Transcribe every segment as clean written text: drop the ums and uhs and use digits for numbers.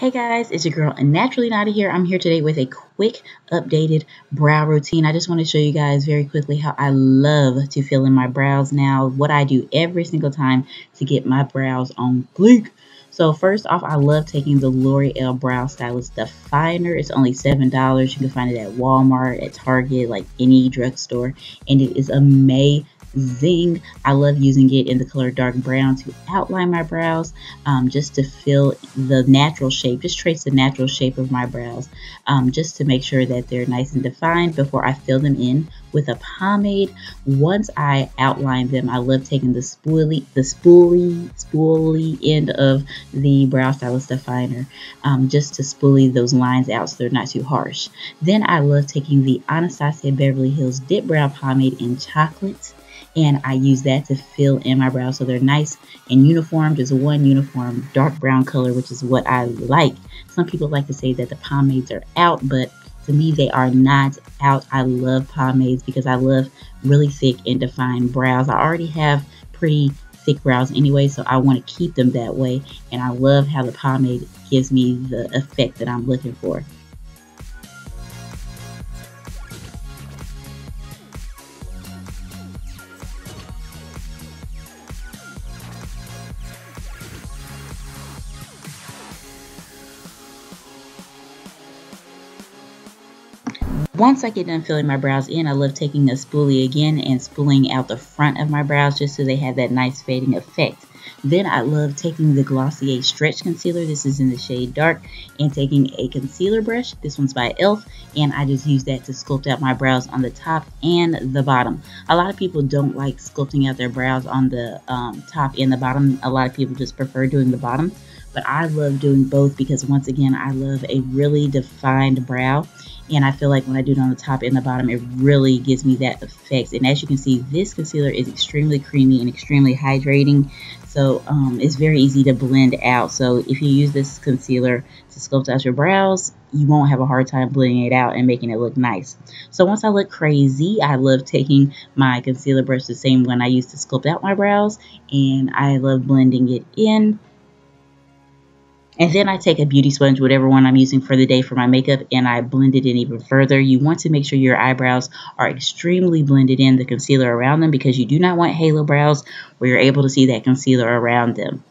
Hey guys, it's your girl Naturally Naughty here. I'm here today with a quick updated brow routine. I just want to show you guys very quickly how I love to fill in my brows now, what I do every single time to get my brows on fleek. So first off, I love taking the L'Oreal Brow Stylist Definer. It's only $7. You can find it at Walmart, at Target, like any drugstore, and it is amazing. I love using it in the color dark brown to outline my brows, just to fill the natural shape, just trace the natural shape of my brows, just to make sure that they're nice and defined before I fill them in with a pomade. Once I outline them, I love taking the spoolie end of the Brow Stylist Definer, just to spoolie those lines out so they're not too harsh. Then I love taking the Anastasia Beverly Hills Dipbrow Pomade in chocolate, and I use that to fill in my brows so they're nice and uniform, just one uniform dark brown color, which is what I like. Some people like to say that the pomades are out, but to me they are not out. I love pomades because I love really thick and defined brows. I already have pretty thick brows anyway, so I want to keep them that way, and I love how the pomade gives me the effect that I'm looking for. Once I get done filling my brows in, I love taking a spoolie again and spooling out the front of my brows just so they have that nice fading effect. Then I love taking the Glossier Stretch Concealer, this is in the shade Dark, and taking a concealer brush, this one's by e.l.f., and I just use that to sculpt out my brows on the top and the bottom. A lot of people don't like sculpting out their brows on the top and the bottom. A lot of people just prefer doing the bottom, but I love doing both because, once again, I love a really defined brow. And I feel like when I do it on the top and the bottom, it really gives me that effect. And as you can see, this concealer is extremely creamy and extremely hydrating. So it's very easy to blend out. So if you use this concealer to sculpt out your brows, you won't have a hard time blending it out and making it look nice. So once I look crazy, I love taking my concealer brush, the same one I used to sculpt out my brows, and I love blending it in. And then I take a beauty sponge, whatever one I'm using for the day for my makeup, and I blend it in even further. You want to make sure your eyebrows are extremely blended in, the concealer around them, because you do not want halo brows where you're able to see that concealer around them.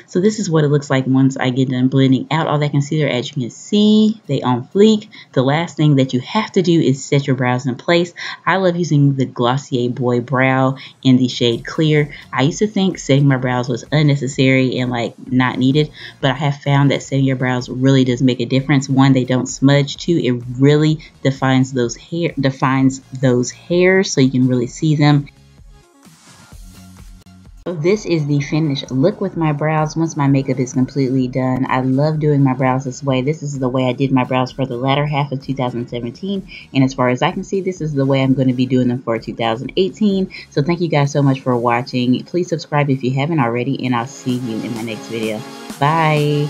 So this is what it looks like once I get done blending out all that concealer. As you can see, they on fleek. The last thing that you have to do is set your brows in place. I love using the Glossier Boy Brow in the shade Clear. I used to think setting my brows was unnecessary and like not needed, but I have found that setting your brows really does make a difference. One, they don't smudge. Two, it really defines those hairs so you can really see them. So this is the finished look with my brows once my makeup is completely done. I love doing my brows this way. This is the way I did my brows for the latter half of 2017. And as far as I can see, this is the way I'm going to be doing them for 2018. So thank you guys so much for watching. Please subscribe if you haven't already, and I'll see you in my next video. Bye.